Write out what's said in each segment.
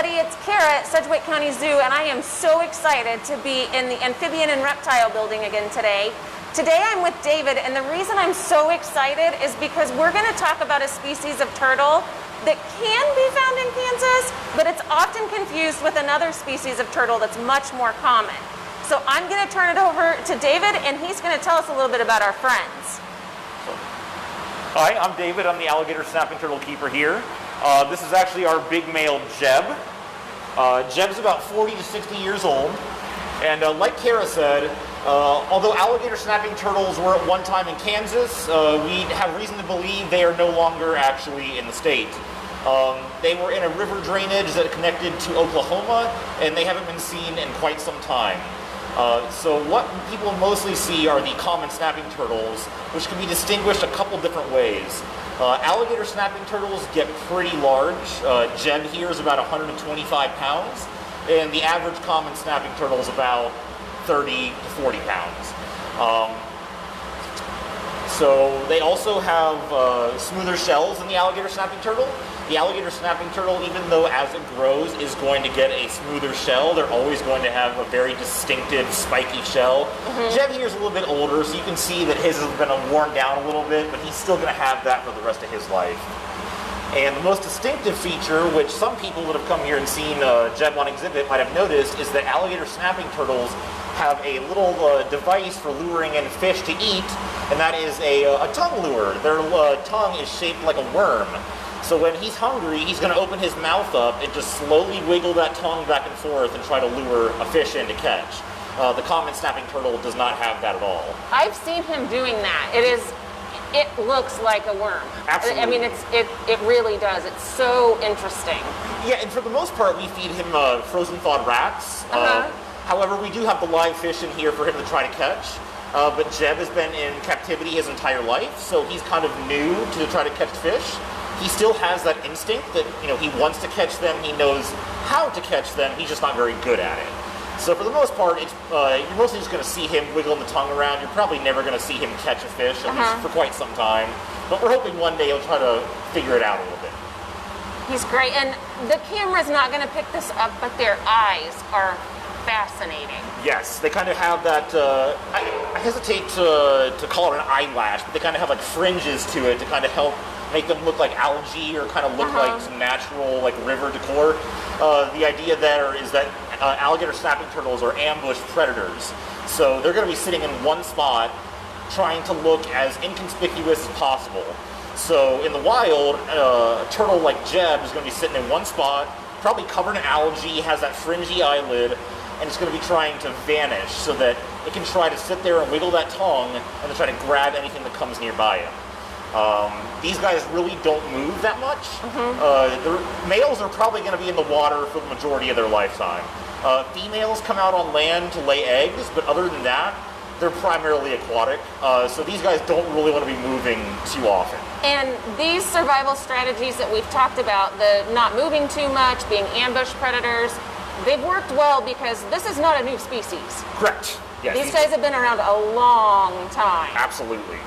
everybody, it's Kara at Sedgwick County Zoo, and I am so excited to be in the Amphibian and Reptile building again today. Today I'm with David, and the reason I'm so excited is because we're going to talk about a species of turtle that can be found in Kansas, but it's often confused with another species of turtle that's much more common. So I'm going to turn it over to David, and he's going to tell us a little bit about our friends. Hi, I'm David. I'm the alligator snapping turtle keeper here. This is actually our big male Jeb. Jeb's about 40 to 60 years old. And like Kara said, although alligator snapping turtles were at one time in Kansas, we have reason to believe they are no longer actually in the state. They were in a river drainage that connected to Oklahoma, and they haven't been seen in quite some time. So what people mostly see are the common snapping turtles, which can be distinguished a couple different ways. Alligator snapping turtles get pretty large. Jeb here is about 125 pounds, and the average common snapping turtle is about 30 to 40 pounds. So they also have smoother shells than the alligator snapping turtle. The alligator snapping turtle, even though as it grows is going to get a smoother shell, they're always going to have a very distinctive spiky shell. Jeb here is a little bit older, so you can see that his has been worn down a little bit, but he's still going to have that for the rest of his life. And the most distinctive feature, which some people that have come here and seen Jeb on exhibit might have noticed, is that alligator snapping turtles have a little device for luring in fish to eat, and that is a tongue lure. Their tongue is shaped like a worm. So when he's hungry, he's going to open his mouth up and just slowly wiggle that tongue back and forth and try to lure a fish in to catch. The common snapping turtle does not have that at all. I've seen him doing that. It looks like a worm. Absolutely. I mean, it really does. It's so interesting. Yeah, and for the most part, we feed him frozen thawed rats. However, we do have the live fish in here for him to try to catch. But Jeb has been in captivity his entire life, so he's kind of new to try to catch fish. He still has that instinct that, he wants to catch them, he knows how to catch them, he's just not very good at it. So for the most part, you're mostly just going to see him wiggling the tongue around. You're probably never going to see him catch a fish, at least for quite some time. But we're hoping one day he'll try to figure it out a little bit. He's great, and the camera's not going to pick this up, but their eyes are fascinating. Yes, they kind of have that, I hesitate to call it an eyelash, but they kind of have like fringes to it to kind of help make them look like algae or kind of look like some natural like river decor. The idea there is that alligator snapping turtles are ambush predators. So they're going to be sitting in one spot trying to look as inconspicuous as possible. So in the wild, a turtle like Jeb is going to be sitting in one spot, probably covered in algae, has that fringy eyelid, and it's going to be trying to vanish so that it can try to sit there and wiggle that tongue and then try to grab anything that comes nearby it. These guys really don't move that much. The males are probably going to be in the water for the majority of their lifetime. Females come out on land to lay eggs, but other than that, they're primarily aquatic. So these guys don't really want to be moving too often. And these survival strategies that we've talked about, the not moving too much, being ambush predators, they've worked well because this is not a new species. Correct. Yes. These guys have been around a long time. Absolutely.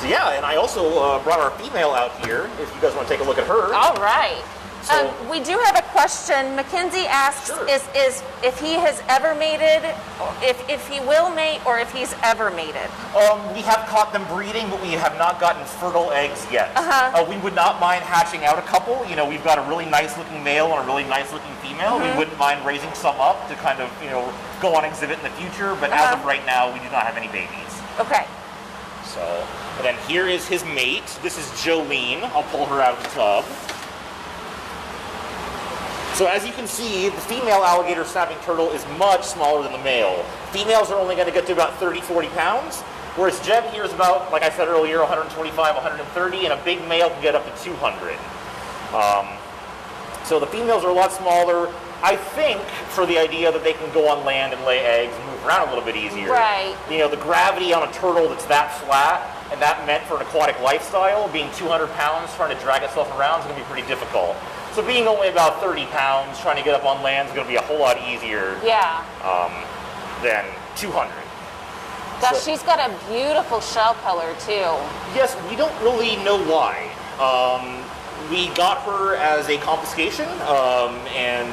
So yeah, and I also brought our female out here, if you guys want to take a look at her. All right. So, we do have a question. Mackenzie asks is if he has ever mated, if he will mate, or if he's ever mated. We have caught them breeding, but we have not gotten fertile eggs yet. We would not mind hatching out a couple. We've got a really nice looking male and a really nice looking female. We wouldn't mind raising some up to kind of, go on exhibit in the future, but as of right now, we do not have any babies. Okay. So, and then here is his mate. This is Jolene. I'll pull her out of the tub. So as you can see, the female alligator snapping turtle is much smaller than the male. Females are only going to get to about 30, 40 pounds, whereas Jeb here is about, like I said earlier, 125, 130, and a big male can get up to 200. So the females are a lot smaller, I think, for the idea that they can go on land and lay eggs and move around a little bit easier. Right. The gravity on a turtle that's that flat, and that meant for an aquatic lifestyle, being 200 pounds trying to drag itself around is going to be pretty difficult. So being only about 30 pounds, trying to get up on land is going to be a whole lot easier than 200. Gosh, she's got a beautiful shell color too. Yes, we don't really know why. we got her as a confiscation, and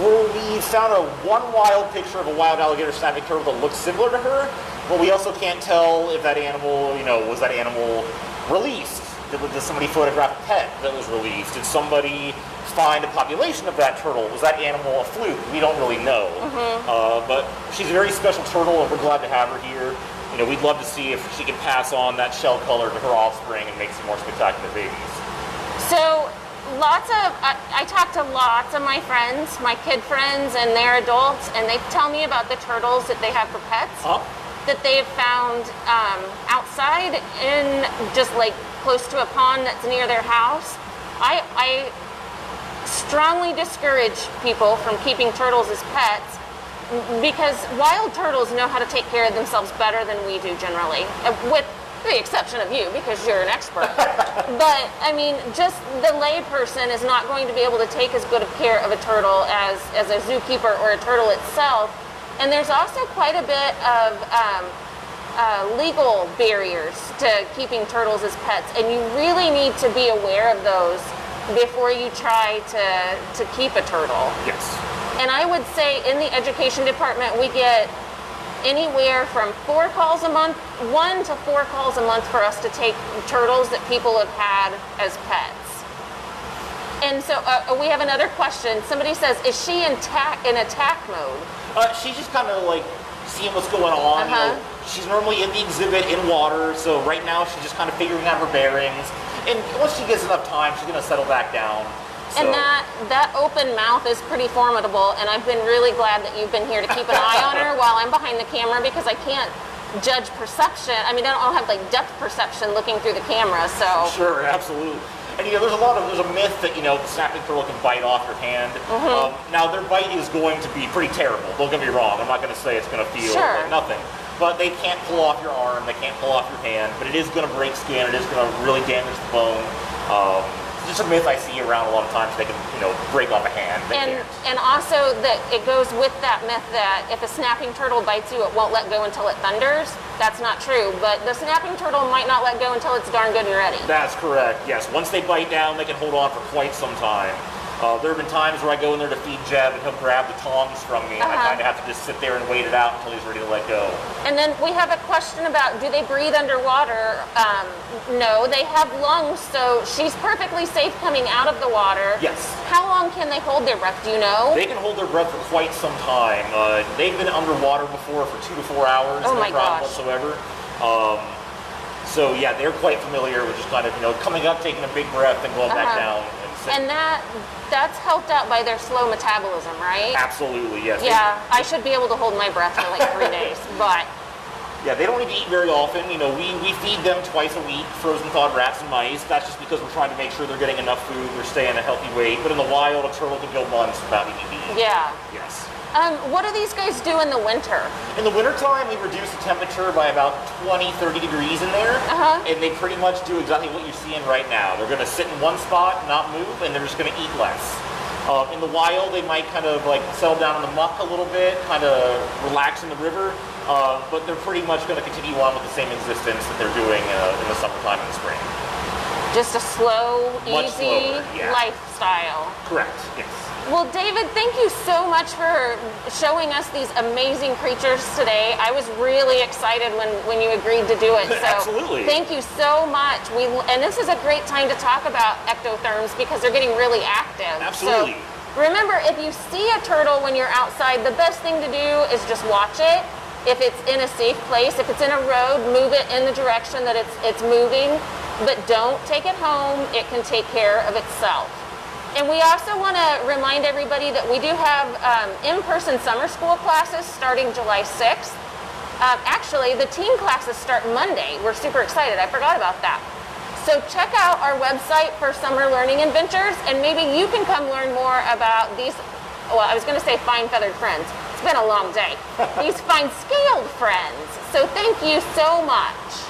we found one wild picture of a wild alligator snapping turtle that looks similar to her, but we also can't tell if that animal, was that animal released? Did somebody photograph a pet that was released? Did somebody find a population of that turtle? Was that animal a fluke? We don't really know. But she's a very special turtle, and we're glad to have her here. We'd love to see if she can pass on that shell color to her offspring and make some more spectacular babies. So, I talk to lots of my friends, my kid friends, and their adults, and they tell me about the turtles that they have for pets. That they have found outside in just like close to a pond that's near their house. I strongly discourage people from keeping turtles as pets because wild turtles know how to take care of themselves better than we do generally, with the exception of you because you're an expert. But I mean, just the lay person is not going to be able to take as good of care of a turtle as a zookeeper or a turtle itself. And there's also quite a bit of legal barriers to keeping turtles as pets, and you really need to be aware of those before you try to keep a turtle. Yes. And I would say in the education department, we get anywhere from 4 calls a month, 1 to 4 calls a month for us to take turtles that people have had as pets. And so we have another question. Somebody says, is she in attack mode? She's just kind of like seeing what's going on. She's normally in the exhibit in water, so right now she's just kind of figuring out her bearings. And once she gets enough time, she's going to settle back down. So. And that open mouth is pretty formidable, and I've been really glad that you've been here to keep an eye on her while I'm behind the camera because I can't judge perception. I mean, I don't have like depth perception looking through the camera, so. Sure, absolutely. And there's a myth that the snapping turtle can bite off your hand. Now their bite is going to be pretty terrible. Don't get me wrong. I'm not going to say it's going to feel like nothing. But they can't pull off your arm. They can't pull off your hand. But it is going to break skin. It is going to really damage the bone. It's just a myth I see around a lot of times. They can break off a hand. And also that it goes with that myth that if a snapping turtle bites you, it won't let go until it thunders. That's not true, but the snapping turtle might not let go until it's darn good and ready. That's correct, yes. Once they bite down, they can hold on for quite some time. There have been times where I go in there to feed Jeb and he'll grab the tongs from me and I kind of have to just sit there and wait it out until he's ready to let go. And then we have a question about, do they breathe underwater? No, they have lungs, so she's perfectly safe coming out of the water. Yes. How long can they hold their breath, do you know? They can hold their breath for quite some time. They've been underwater before for 2 to 4 hours. Oh no my problem gosh. whatsoever. So yeah, they're quite familiar with just kind of, coming up, taking a big breath and going back down. And that's helped out by their slow metabolism, right? Absolutely, yes. Yeah, I should be able to hold my breath for like 3 days, but. Yeah, they don't need to eat very often. We feed them twice a week, frozen thawed rats and mice. That's just because we're trying to make sure they're getting enough food, they're staying a healthy weight. But in the wild, a turtle can go months without eating meat. Yeah. Yes. What do these guys do in the winter? In the wintertime, we reduce the temperature by about 20, 30 degrees in there. And they pretty much do exactly what you're seeing right now. They're going to sit in one spot, not move, and they're just going to eat less. In the wild, they might kind of like settle down in the muck a little bit, kind of relax in the river, but they're pretty much going to continue on with the same existence that they're doing in the summertime and the spring. Just a slow, much easy slower, lifestyle. Correct, yes. Well, David, thank you so much for showing us these amazing creatures today. I was really excited when you agreed to do it. So Absolutely. Thank you so much. And this is a great time to talk about ectotherms because they're getting really active. Absolutely. So remember, if you see a turtle when you're outside, the best thing to do is just watch it. If it's in a safe place, if it's in a road, move it in the direction that it's moving, but don't take it home. It can take care of itself. And we also want to remind everybody that we do have in-person summer school classes starting July 6th. Actually, the teen classes start Monday. We're super excited. I forgot about that. So check out our website for summer learning adventures, and maybe you can come learn more about these, well, I was going to say fine-feathered friends. It's been a long day. These fine-scaled friends. So thank you so much.